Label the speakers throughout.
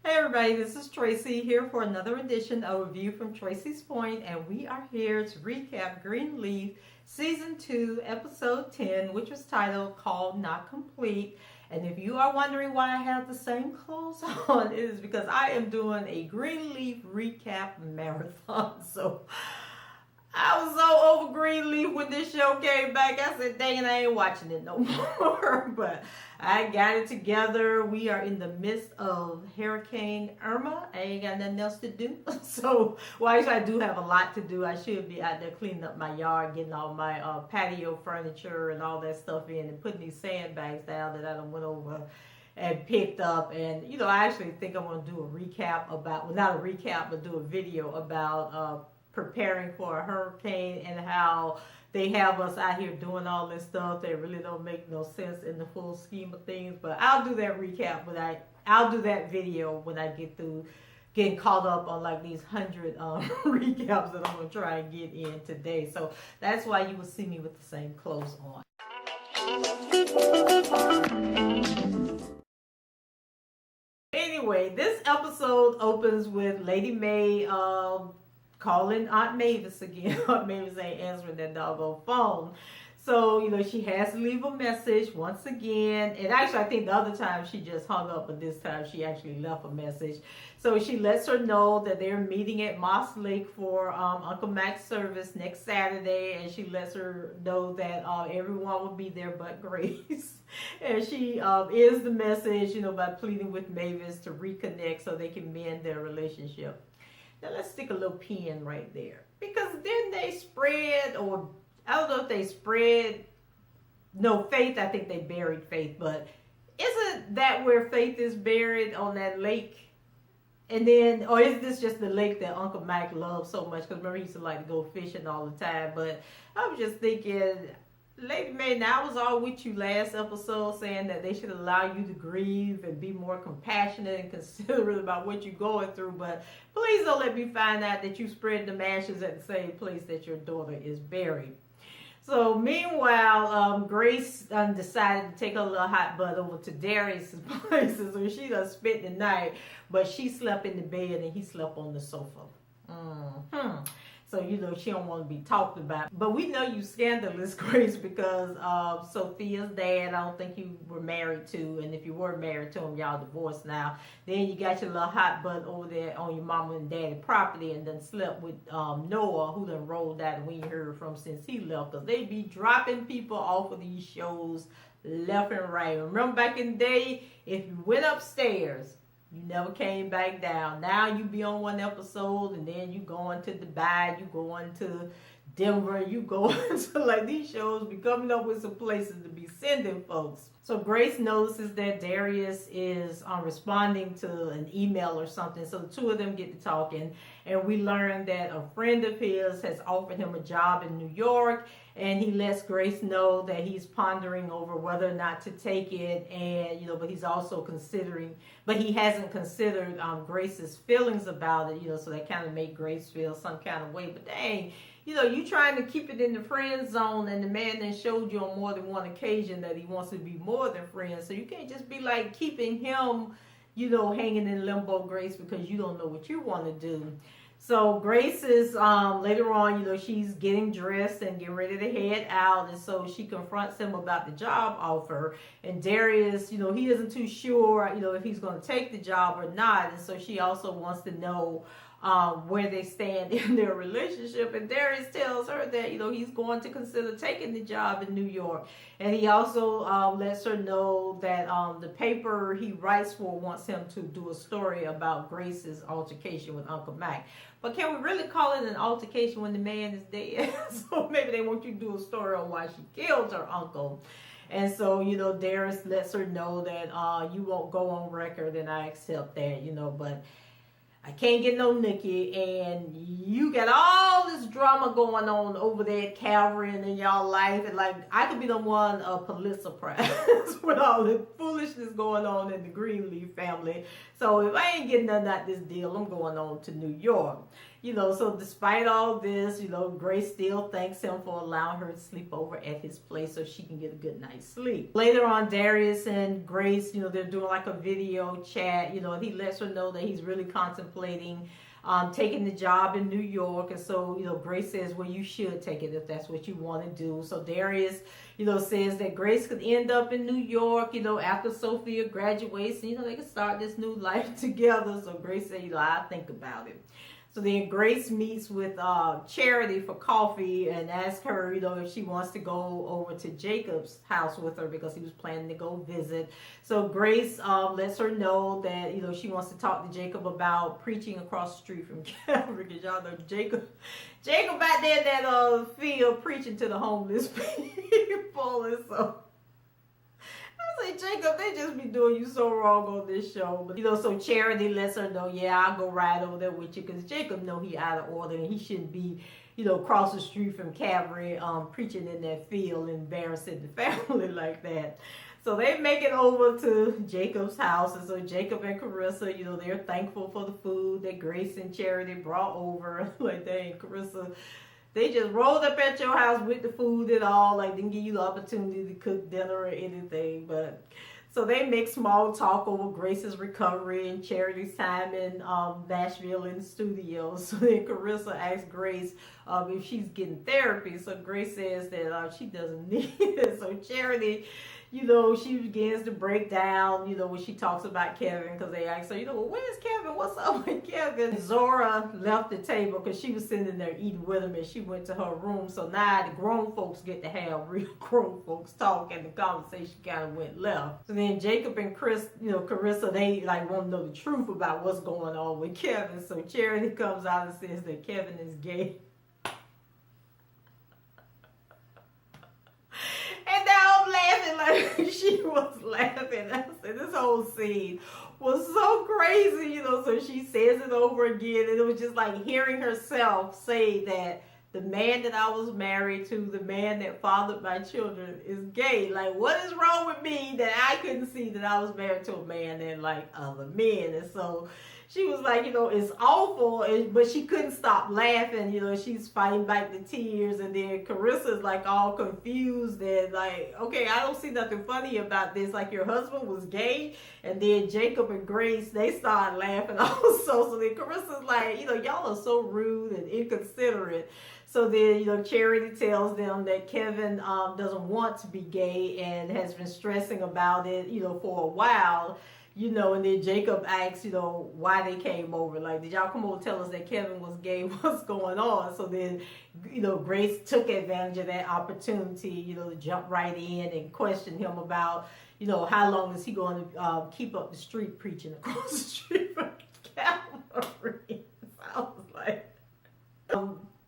Speaker 1: Hey everybody, this is Tracy here for another edition of A View from Tracy's Point, and we are here to recap Greenleaf Season 2, Episode 10, which was titled Called Not Complete. And if you are wondering why I have the same clothes on, it is because I am doing a Greenleaf recap marathon. So I was so over Greenleaf when this show came back. I said, dang it, I ain't watching it no more. But I got it together. We are in the midst of Hurricane Irma. I ain't got nothing else to do. So, well, actually, I do have a lot to do. I should be out there cleaning up my yard, getting all my patio furniture and all that stuff in, and putting these sandbags down that I done went over and picked up. And, you know, I actually think I'm going to do a recap about, well, not a recap, but do a video about preparing for a hurricane and how they have us out here doing all this stuff that really don't make no sense in the full scheme of things. But I'll do that recap I'll do that video when I get through getting caught up on like these 100 recaps that I'm gonna try and get in today. So that's why you will see me with the same clothes on. Anyway, this episode opens with Lady May calling Aunt Mavis again. Aunt Mavis ain't answering that doggone phone. So, you know, she has to leave a message once again. And actually, I think the other time she just hung up, but this time she actually left a message. So she lets her know that they're meeting at Moss Lake for Uncle Mac's service next Saturday. And she lets her know that everyone will be there but Grace. And she ends the message, you know, by pleading with Mavis to reconnect so they can mend their relationship. Now let's stick a little pin right there. Because then they spread, or I don't know if they spread, no, Faith, I think they buried Faith, but isn't that where Faith is buried, on that lake? And then, or is this just the lake that Uncle Mac loves so much? Because remember, he used to like to go fishing all the time. But I was just thinking, Lady May, now I was all with you last episode saying that they should allow you to grieve and be more compassionate and considerate about what you're going through. But please don't let me find out that you spread the ashes at the same place that your daughter is buried. So meanwhile, Grace decided to take her little hot butt over to Darius's place. So she done spent the night, but she slept in the bed and he slept on the sofa. So, you know, she don't want to be talked about. But we know you scandalous, Grace, because Sophia's dad, I don't think you were married to. And if you were married to him, y'all divorced now. Then you got your little hot butt over there on your mama and daddy property and then slept with Noah, who done rolled out and we ain't heard from since he left. Because they be dropping people off of these shows left and right. Remember back in the day, if you went upstairs, you never came back down. Now you be on one episode and then you going to Dubai, you going to Denver, you going to, like, these shows be coming up with some places to be sending folks. So Grace notices that Darius is responding to an email or something. So the two of them get to talking, and we learn that a friend of his has offered him a job in New York, and he lets Grace know that he's pondering over whether or not to take it. And, you know, but he's also considering, but he hasn't considered Grace's feelings about it, you know, so that kind of made Grace feel some kind of way. But dang, you know, you trying to keep it in the friend zone, and the man then showed you on more than one occasion that he wants to be more than friends. So you can't just be like keeping him, you know, hanging in limbo, Grace, because you don't know what you want to do. So Grace is, later on, you know, she's getting dressed and getting ready to head out. And so she confronts him about the job offer. And Darius, you know, he isn't too sure, you know, if he's going to take the job or not. And so she also wants to know where they stand in their relationship. And Darius tells her that, you know, he's going to consider taking the job in New York. And he also lets her know that the paper he writes for wants him to do a story about Grace's altercation with Uncle Mac. But can we really call it an altercation when the man is dead? So maybe they want you to do a story on why she killed her uncle. And so, you know, Darius lets her know that you won't go on record, and I accept that, you know, but I can't get no Nikki, and you got all this drama going on over there at Calvary and in y'all life, and like I could be the one Pulitzer Prize with all the foolishness going on in the Greenleaf family. So if I ain't getting nothing out this deal, I'm going on to New York. So despite all this, Grace still thanks him for allowing her to sleep over at his place so she can get a good night's sleep. Later on, Darius and Grace, they're doing like a video chat, and he lets her know that he's really contemplating taking the job in New York. And so, Grace says, well, you should take it if that's what you want to do. So Darius, says that Grace could end up in New York, after Sophia graduates, and, they can start this new life together. So Grace said, I think about it. So then Grace meets with Charity for coffee and asks her, if she wants to go over to Jacob's house with her because he was planning to go visit. So Grace lets her know that, she wants to talk to Jacob about preaching across the street from Calvary. Because y'all know Jacob out there in that field preaching to the homeless people. And so I say, Jacob, they just be doing you so wrong on this show. But, so Charity lets her know, yeah, I'll go ride over there with you. Because Jacob know he out of order and he shouldn't be, across the street from Calvary preaching in that field, embarrassing the family like that. So they make it over to Jacob's house. And so Jacob and Carissa, they're thankful for the food that Grace and Charity brought over. Like, dang, Carissa, they just rolled up at your house with the food and all, like didn't give you the opportunity to cook dinner or anything. But so they make small talk over Grace's recovery and Charity's time in Nashville in the studio. So then Carissa asks Grace if she's getting therapy. So Grace says that she doesn't need it. So Charity, she begins to break down, when she talks about Kevin, because they ask her, well, where's Kevin? What's up with Kevin? Zora left the table because she was sitting there eating with him, and she went to her room. So now the grown folks get to have real grown folks talk, and the conversation kind of went left. So then Jacob and Carissa, they want to know the truth about what's going on with Kevin. So Charity comes out and says that Kevin is gay. Like she was laughing. I said this whole scene was so crazy, so she says it over again, and it was just like hearing herself say that the man that I was married to, the man that fathered my children, is gay. Like, what is wrong with me that I couldn't see that I was married to a man that liked other men? And so she was like, it's awful, but she couldn't stop laughing. She's fighting back the tears, and then Carissa's like all confused and like, okay, I don't see nothing funny about this. Like, your husband was gay, and then Jacob and Grace, they started laughing also. So then Carissa's like, y'all are so rude and inconsiderate. So then, Charity tells them that Kevin doesn't want to be gay and has been stressing about it, for a while. And then Jacob asks, why they came over. Like, did y'all come over and tell us that Kevin was gay? What's going on? So then, Grace took advantage of that opportunity, to jump right in and question him about, how long is he going to keep up the street preaching across the street from Calvary? So I was like,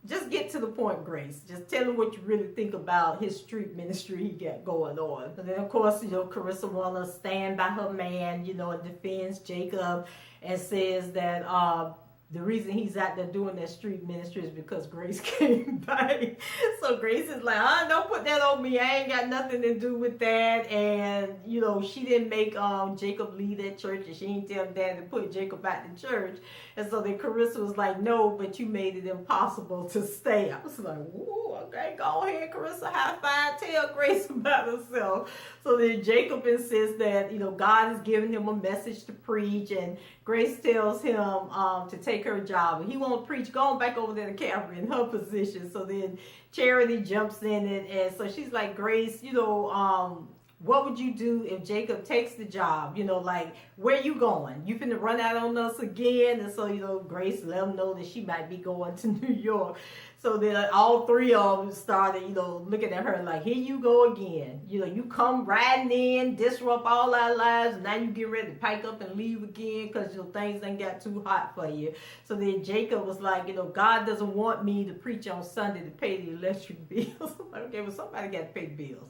Speaker 1: just get to the point, Grace. Just tell him what you really think about his street ministry he got going on. And then, of course, Carissa wanna stand by her man, and defends Jacob and says that the reason he's out there doing that street ministry is because Grace came by. So Grace is like, don't put that on me. I ain't got nothing to do with that. And, she didn't make Jacob leave that church, and she didn't tell Dad to put Jacob out the church. And so then Carissa was like, no, but you made it impossible to stay. I was like, whoa, okay, go ahead, Carissa, high five, tell Grace about herself. So then Jacob insists that, God has given him a message to preach, and Grace tells him to take her job. And he won't preach, going back over there to Calvary in her position. So then Charity jumps in, and so she's like, Grace, what would you do if Jacob takes the job? Like, where you going? You finna run out on us again? And so, Grace let them know that she might be going to New York. So then all three of them started, looking at her like, here you go again. You come riding in, disrupt all our lives, and now you get ready to pack up and leave again because things ain't got too hot for you. So then Jacob was like, God doesn't want me to preach on Sunday to pay the electric bills. Okay, well, somebody got to pay bills.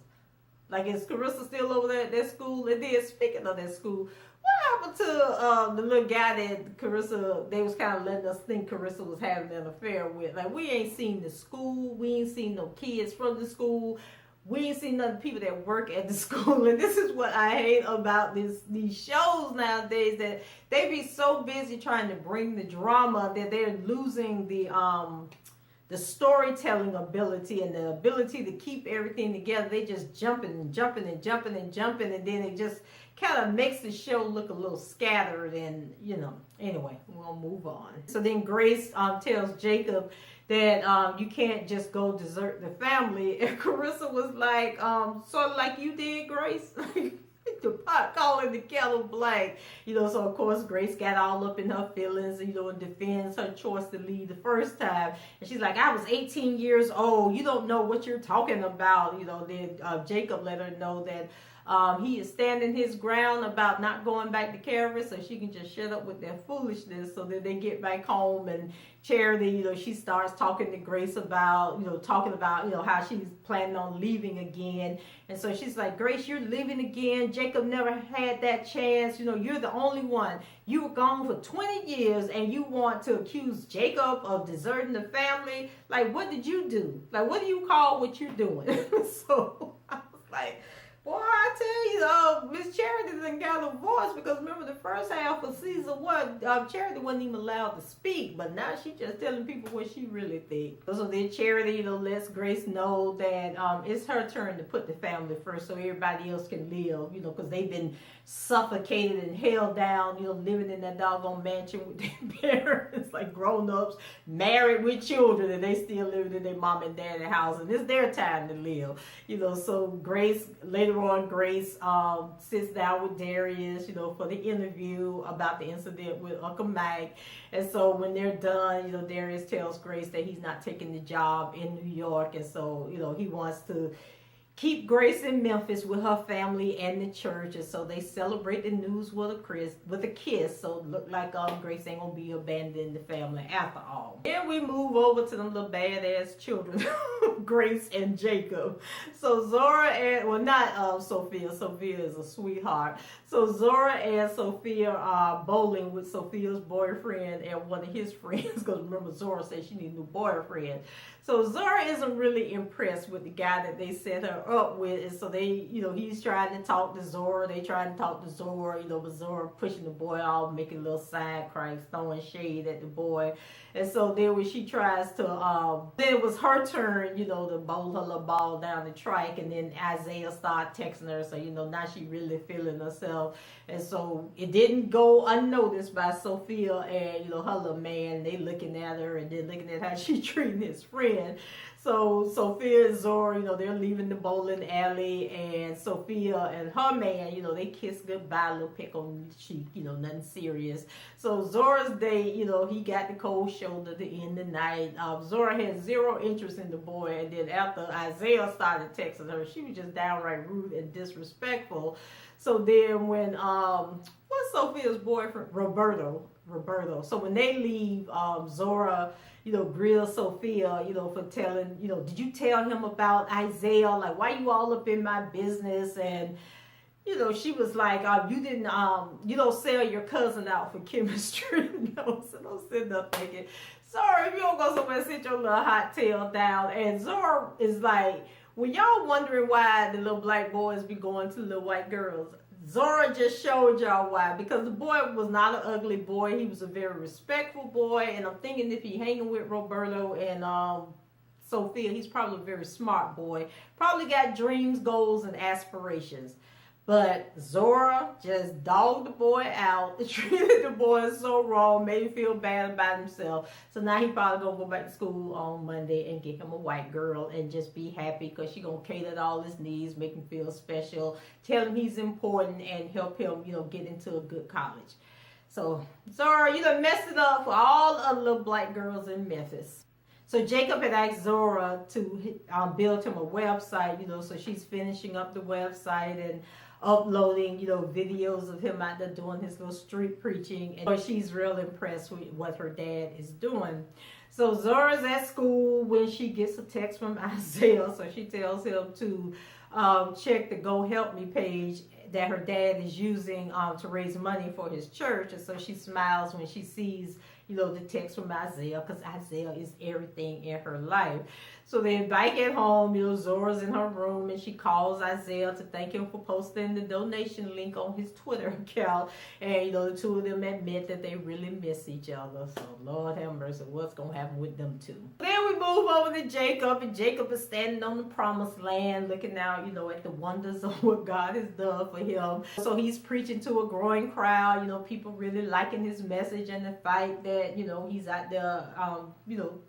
Speaker 1: Like, is Carissa still over there at that school? And then, speaking of that school, what happened to the little guy that Carissa, they was kind of letting us think Carissa was having an affair with? Like, we ain't seen the school. We ain't seen no kids from the school. We ain't seen none of the people that work at the school. And this is what I hate about these shows nowadays, that they be so busy trying to bring the drama that they're losing the storytelling ability and the ability to keep everything together. They just jumping and jumping and jumping and jumping, and then it just kind of makes the show look a little scattered. And anyway, we'll move on. So then Grace tells Jacob that you can't just go desert the family, and Carissa was like, sort of like you did, Grace. The pot calling the kettle black, so of course Grace got all up in her feelings, and defends her choice to leave the first time. And she's like, I was 18 years old, you don't know what you're talking about. Then Jacob let her know that he is standing his ground about not going back to Caravan, so she can just shut up with that foolishness. So then they get back home, and Charity, she starts talking to Grace about, how she's planning on leaving again. And so she's like, Grace, you're leaving again. Jacob never had that chance. You're the only one. You were gone for 20 years, and you want to accuse Jacob of deserting the family. Like, what did you do? Like, what do you call what you're doing? So I was like, boy, I tell you, Miss Charity didn't got a voice, because remember the first half of season 1, Charity wasn't even allowed to speak, but now she just telling people what she really thinks. So then Charity, lets Grace know that it's her turn to put the family first, so everybody else can live, because they've been suffocated and held down, living in that doggone mansion with their parents, like grown-ups, married with children, and they still living in their mom and dad's house, and it's their time to live. So Grace, later on, Grace sits down with Darius, for the interview about the incident with Uncle Mike. And so when they're done, Darius tells Grace that he's not taking the job in New York, and so, he wants to keep Grace in Memphis with her family and the church. And so they celebrate the news with a kiss. So it looked like Grace ain't gonna be abandoning the family after all. Then we move over to them little badass children, Grace and Jacob. So Zora and, well, not Sophia. Sophia is a sweetheart. So Zora and Sophia are bowling with Sophia's boyfriend and one of his friends, because remember Zora said she needs a new boyfriend. So Zora isn't really impressed with the guy that they set her up with, and so they, he's trying to talk to Zora. They trying to talk to Zora, but Zora pushing the boy off, making little side cracks, throwing shade at the boy. And so then when she tries to, then it was her turn, to bowl her little ball down the track, and then Isaiah started texting her, so now she really feeling herself. And so it didn't go unnoticed by Sophia and her little man. They looking at her and then looking at how she treating his friend. So Sophia and Zora, they're leaving the bowling alley, and Sophia and her man, they kiss goodbye, a little peck on the cheek, nothing serious. So Zora's day, he got the cold shoulder to end the night. Zora had zero interest in the boy, and then after Isaiah started texting her, she was just downright rude and disrespectful. So then when, what's Sophia's boyfriend? Roberto. So when they leave, Zora, grills Sophia, for telling, did you tell him about Isaiah? Like, why you all up in my business? And, she was like, you didn't, you don't sell your cousin out for chemistry. So don't sit there thinking, sorry, if you don't go somewhere, sit your little hot tail down. And Zora is like, when y'all wondering why the little black boys be going to little white girls, Zora just showed y'all why. Because the boy was not an ugly boy. He was a very respectful boy. And I'm thinking if he hanging with Roberto and Sophia, he's probably a very smart boy. Probably got dreams, goals, and aspirations. But Zora just dogged the boy out, treated the boy so wrong, made him feel bad about himself. So now he probably gonna go back to school on Monday and get him a white girl and just be happy, because she gonna cater to all his needs, make him feel special, tell him he's important, and help him, get into a good college. So Zora, you done messed it up for all other little black girls in Memphis. So Jacob had asked Zora to build him a website, so she's finishing up the website and uploading, videos of him out there doing his little street preaching. And she's real impressed with what her dad is doing. So Zora's at school when she gets a text from Isaiah. So she tells him to check the Go Help Me page that her dad is using to raise money for his church. And so she smiles when she sees, the text from Isaiah, because Isaiah is everything in her life. So then back at home, Zora's in her room and she calls Isaiah to thank him for posting the donation link on his Twitter account. And, the two of them admit that they really miss each other. So, Lord have mercy, what's going to happen with them two? Then we move over to Jacob, and Jacob is standing on the promised land looking out, at the wonders of what God has done for him. So he's preaching to a growing crowd, people really liking his message and the fact that, he's out there,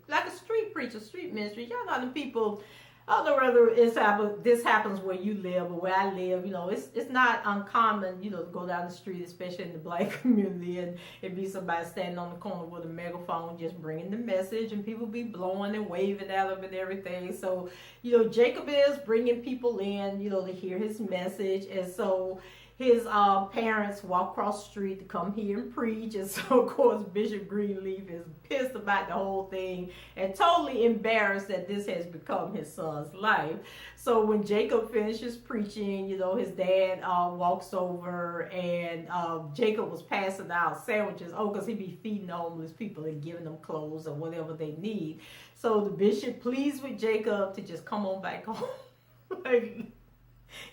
Speaker 1: like a street preacher, street ministry. Y'all know the people, I don't know whether this happens where you live or where I live, it's not uncommon, to go down the street, especially in the black community, and it'd be somebody standing on the corner with a megaphone just bringing the message, and people be blowing and waving at them and everything. So, Jacob is bringing people in, to hear his message, and so his parents walk across the street to come here and preach. And so, of course, Bishop Greenleaf is pissed about the whole thing and totally embarrassed that this has become his son's life. So when Jacob finishes preaching, his dad walks over, and Jacob was passing out sandwiches. Because he be feeding homeless people and giving them clothes or whatever they need. So the bishop pleads with Jacob to just come on back home.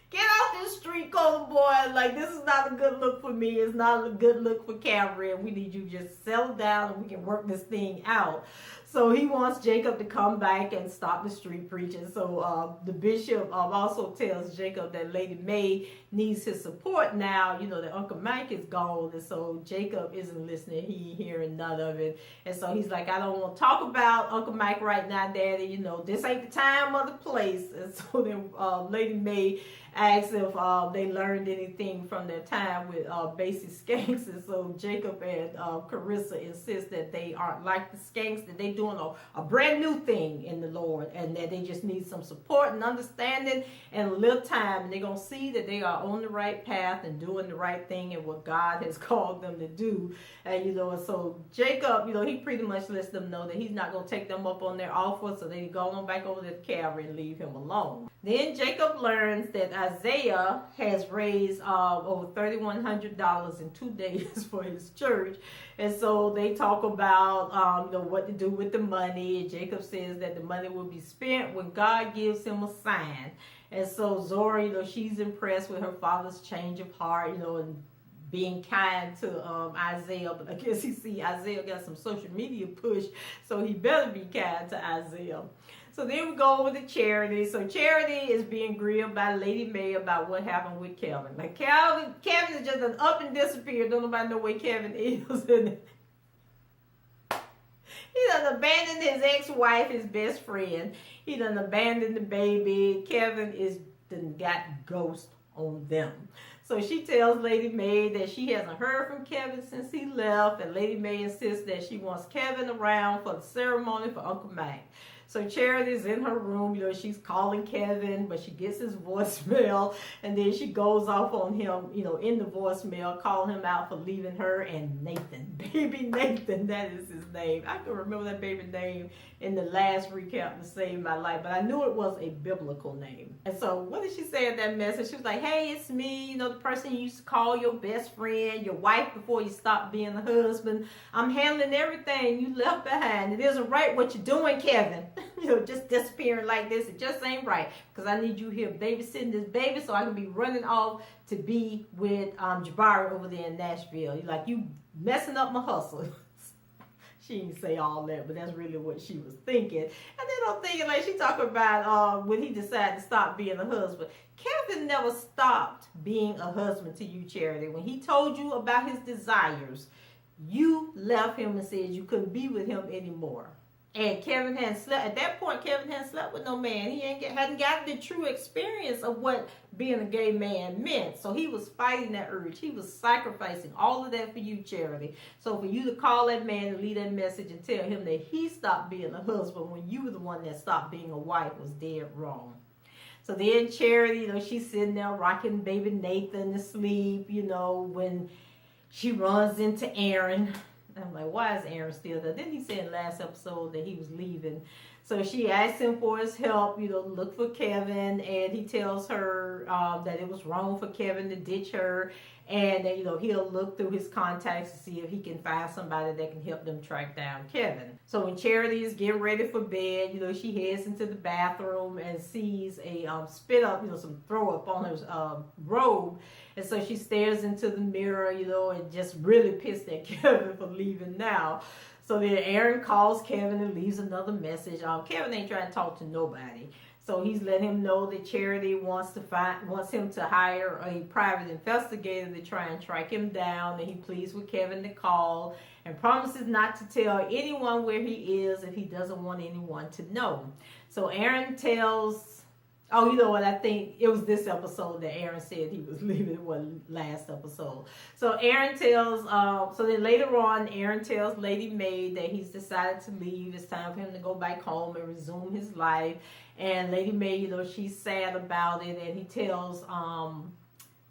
Speaker 1: Get out this street, color boy. Like, this is not a good look for me. It's not a good look for Calvary. And we need you to just settle down and we can work this thing out. So he wants Jacob to come back and stop the street preaching. So the bishop also tells Jacob that Lady Mae needs his support now, that Uncle Mike is gone. And so Jacob isn't listening. He ain't hearing none of it. And so he's like, I don't want to talk about Uncle Mike right now, Daddy. This ain't the time or the place. And so then Lady Mae asks if they learned anything from their time with basic skanks. And so Jacob and Carissa insist that they aren't like the skanks, that they doing a brand new thing in the Lord, and that they just need some support and understanding and a little time, and they're going to see that they are on the right path and doing the right thing and what God has called them to do. And so Jacob, he pretty much lets them know that he's not going to take them up on their offer, so they go on back over to Calvary and leave him alone. Then Jacob learns that Isaiah has raised over $3,100 in 2 days for his church. And so they talk about what to do with the money. And Jacob says that the money will be spent when God gives him a sign. And so Zora, she's impressed with her father's change of heart, and being kind to Isaiah. But I guess he see Isaiah got some social media push, so he better be kind to Isaiah. So then we go over to Charity. So Charity is being grilled by Lady Mae about what happened with Kevin. Like Kevin is just an up and disappeared. Don't nobody know where Kevin is. He done abandoned his ex-wife, his best friend. He done abandoned the baby. Kevin done got ghost on them. So she tells Lady Mae that she hasn't heard from Kevin since he left, and Lady Mae insists that she wants Kevin around for the ceremony for Uncle Mike. So Charity's in her room, she's calling Kevin, but she gets his voicemail, and then she goes off on him, in the voicemail, calling him out for leaving her and Nathan. Baby Nathan, that is his name. I can remember that baby name in the last recap to Save My Life, but I knew it was a biblical name. And so what did she say in that message? She was like, hey, it's me, the person you used to call your best friend, your wife before you stopped being a husband. I'm handling everything you left behind. It isn't right what you're doing, Kevin. Just disappearing like this, it just ain't right, because I need you here babysitting this baby so I can be running off to be with Jabari over there in Nashville. You're like, you messing up my hustle. She didn't say all that, but that's really what she was thinking. And then I'm thinking, like, she talking about when he decided to stop being a husband. Kevin never stopped being a husband to you, Charity. When he told you about his desires, you left him and said you couldn't be with him anymore. And Kevin hadn't slept. At that point, Kevin hadn't slept with no man. He hadn't gotten the true experience of what being a gay man meant. So he was fighting that urge. He was sacrificing all of that for you, Charity. So for you to call that man and leave that message and tell him that he stopped being a husband when you were the one that stopped being a wife was dead wrong. So then Charity, she's sitting there rocking baby Nathan to sleep, when she runs into Aaron. I'm like, why is Aaron still there? Then he said in the last episode that he was leaving. So she asks him for his help, look for Kevin, and he tells her that it was wrong for Kevin to ditch her, and that, he'll look through his contacts to see if he can find somebody that can help them track down Kevin. So when Charity is getting ready for bed, she heads into the bathroom and sees a spit up, some throw up on her robe. And so she stares into the mirror, and just really pissed at Kevin for leaving now. So then Aaron calls Kevin and leaves another message. Kevin ain't trying to talk to nobody. So he's letting him know that Charity wants him to hire a private investigator to try and track him down. And he pleads with Kevin to call and promises not to tell anyone where he is if he doesn't want anyone to know. So Aaron tells... Oh, you know what? I think it was this episode that Aaron said he was leaving. It wasn't last episode. So Aaron tells, so then later on, Aaron tells Lady Mae that he's decided to leave. It's time for him to go back home and resume his life. And Lady Mae, she's sad about it. And he tells her,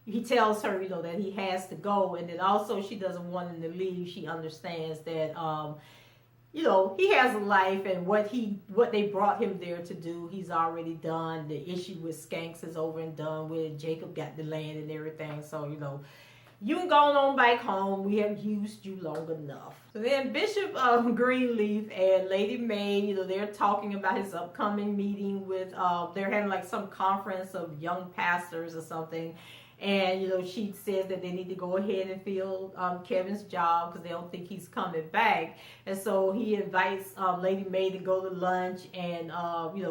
Speaker 1: that he has to go. And then also she doesn't want him to leave. She understands that, he has a life, and what they brought him there to do, he's already done. The issue with Skanks is over and done with. Jacob got the land and everything. So, you can go on back home. We have used you long enough. So then Bishop Greenleaf and Lady Mae, they're talking about his upcoming meeting with, they're having like some conference of young pastors or something. And, she says that they need to go ahead and fill Kevin's job because they don't think he's coming back. And so he invites Lady Mae to go to lunch and,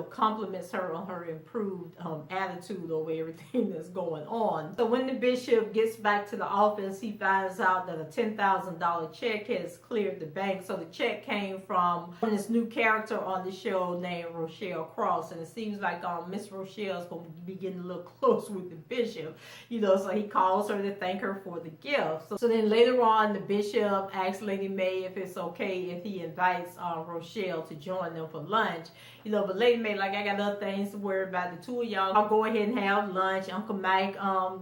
Speaker 1: compliments her on her improved attitude over everything that's going on. So when the bishop gets back to the office, he finds out that a $10,000 check has cleared the bank. So the check came from this new character on the show named Rochelle Cross. And it seems like Miss Rochelle is going to be getting a little close with the bishop. So he calls her to thank her for the gift. So then later on, the bishop asks Lady Mae if it's okay if he invites Rochelle to join them for lunch. But Lady Mae, like, I got other things to worry about. The two of y'all, I'll go ahead and have lunch. Uncle Mike,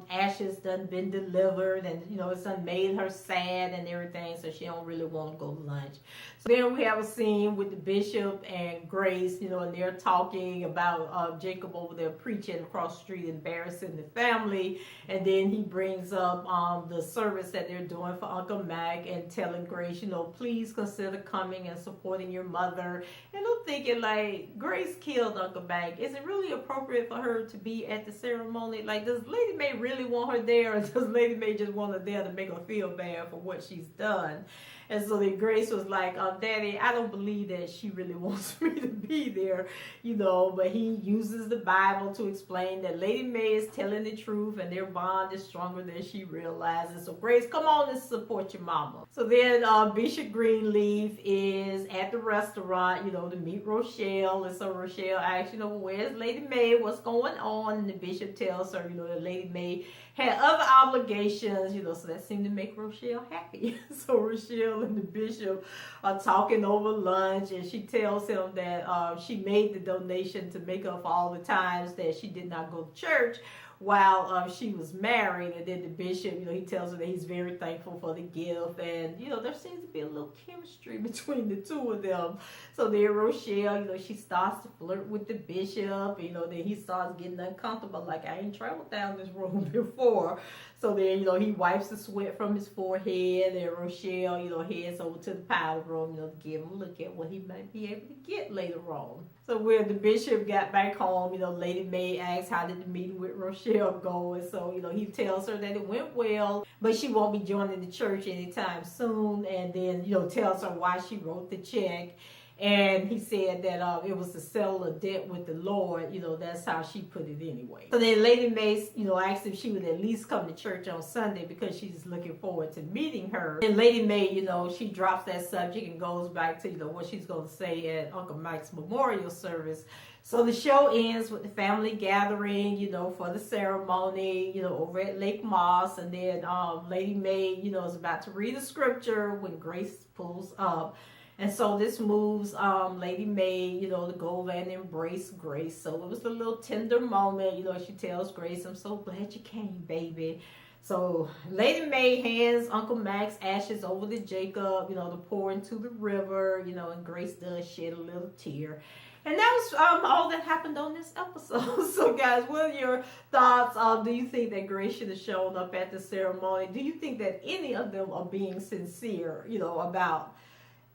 Speaker 1: ashes done been delivered, and it's done made her sad and everything, so she don't really want to go to lunch. So then we have a scene with the bishop and Grace, and they're talking about Jacob over there preaching across the street, embarrassing the family. And then he brings up the service that they're doing for Uncle Mac and telling Grace, please consider coming and supporting your mother. And I'm thinking, like, Grace killed Uncle Mac. Is it really appropriate for her to be at the ceremony? Like, does Lady Mae really want her there, or does Lady Mae just want her there to make her feel bad for what she's done? And so then Grace was like, Daddy, I don't believe that she really wants me to be there, but he uses the Bible to explain that Lady Mae is telling the truth and their bond is stronger than she realizes. So Grace, come on and support your mama. So then Bishop Greenleaf is at the restaurant, to meet Rochelle. And so Rochelle asks, where's Lady Mae? What's going on? And the bishop tells her, that Lady Mae had other obligations, so that seemed to make Rochelle happy. So Rochelle and the bishop are talking over lunch, and she tells him that she made the donation to make up for all the times that she did not go to church while she was married. And then the bishop, he tells her that he's very thankful for the gift, and there seems to be a little chemistry between the two of them. So then Rochelle, she starts to flirt with the bishop, then he starts getting uncomfortable, like, I ain't traveled down this road before. So then, he wipes the sweat from his forehead, and Rochelle, heads over to the powder room, to give him a look at what he might be able to get later on. So when the bishop got back home, Lady Mae asks, how did the meeting with Rochelle go? And so, he tells her that it went well, but she won't be joining the church anytime soon. And then, tells her why she wrote the check. And he said that it was to settle a debt with the Lord. That's how she put it anyway. So then Lady Mae, asked if she would at least come to church on Sunday because she's looking forward to meeting her. And Lady Mae, she drops that subject and goes back to, what she's going to say at Uncle Mike's memorial service. So the show ends with the family gathering, for the ceremony, over at Lake Moss. And then Lady Mae, is about to read the scripture when Grace pulls up. And so this moves Lady Mae, to go over and embrace Grace. So it was a little tender moment. She tells Grace, I'm so glad you came, baby. So Lady Mae hands Uncle Mac's ashes over to Jacob, to pour into the river, and Grace does shed a little tear. And that was all that happened on this episode. So, guys, what are your thoughts? Do you think that Grace should have shown up at the ceremony? Do you think that any of them are being sincere, about,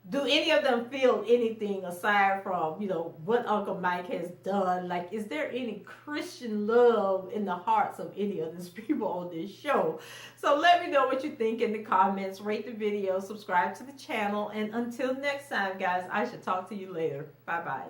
Speaker 1: do any of them feel anything aside from, what Uncle Mike has done? Like, is there any Christian love in the hearts of any of these people on this show? So let me know what you think in the comments. Rate the video, subscribe to the channel, and until next time, guys, I shall talk to you later. Bye-bye.